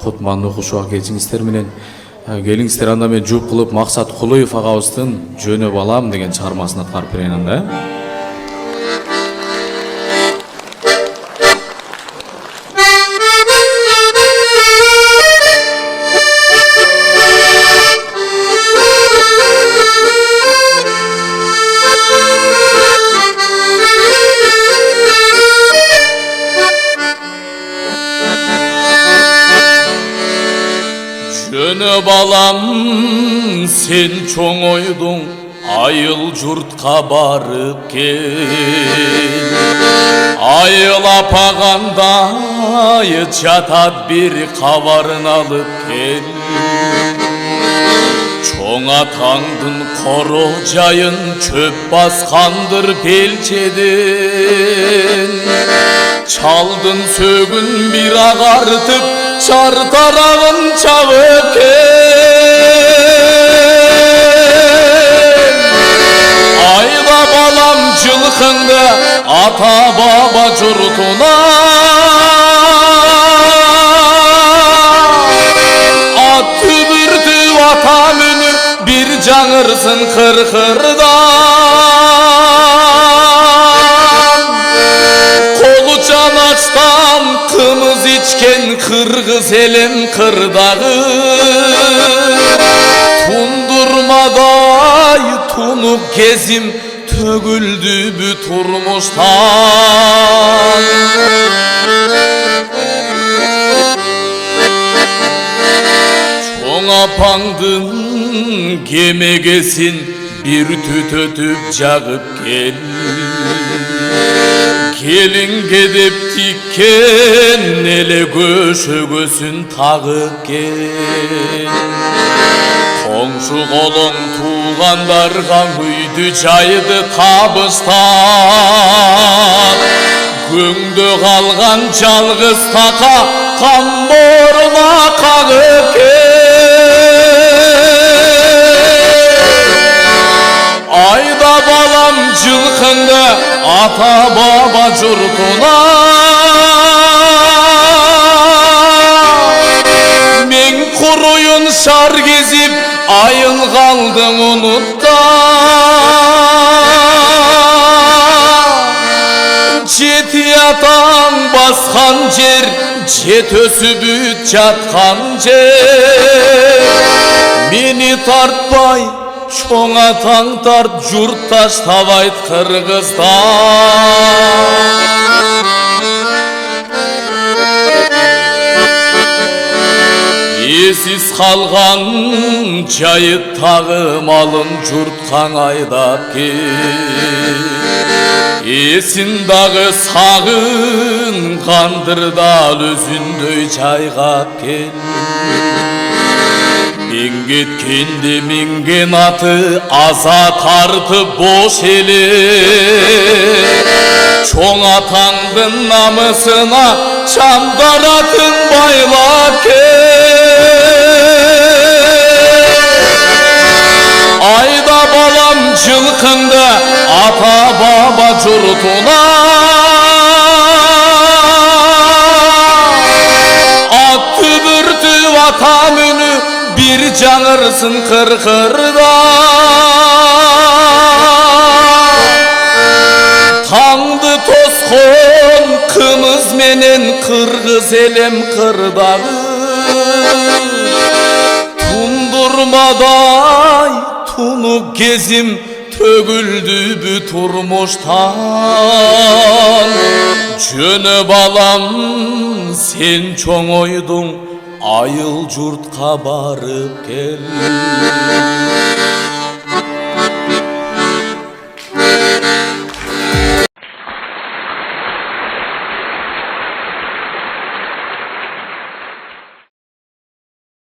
Кутман окушуга келиңиздер менен келиңиздер анда мен жууп кылып Максат Кулуев агабыздын Жөнө балам деген чыгармасын аткарып берейин анда. Жөнө балам, сен чоң ойдуң, айыл журтка барып кел. Айыл апагандай жатат бир кабарын алып кел. Чоң атаңдын коро жайын чөп баскандыр белчеден. Чалдын сөгүн бир агартып, чар тарагын чабып кел. Айла балам жылкыңды ата баба журтуна. Ат түбүртүп ата мүнү бир жаңырсын кыркырдан. Колу чаначтан кымыз ичкен кыргыз элем кырдагы. Тундурмадай тунук кезим төгүлдүбү турмуштан. Чоң апаңдын кемегесин бир түтөтүп жагып кел. Келинге деп тиккен эле көшөгөсүн тагып кел. Коңшу колоң туугандарга үйдү жайды табыстап. Көңдө калган жалгыз така камборуна кагып кел. Айда балам жылкыңды ата баба журтуна. Мен куруюн шар кезип айыл калдың унутта. Жети атаң баскан жер, жет өсүп жаткан жер. Мени тартпай чоң атаң тарт, журт таштабайт Кыргызстан. Эсиз калган жайыт тагы малын журткаң айдап кел. Эсин дагы сагынгандырдал өзүндөй жайгап кел. Мен кеткенде минген аты аза тартып бош эле. Чоң атаңдын намысына чамдаратын байлап кел. Айда балам жылкыңды ата баба журтуна. Ат түбүртүп ата мүнү бир жаңырсын кыркырдан. Таңды тоскон кымыз менен кыргыз элем кырдагы. Тундурмадай тунук кезим төгүлдүбү турмуштан. Жөнө балам, сен чоң ойдуң, айыл журтка барып кел.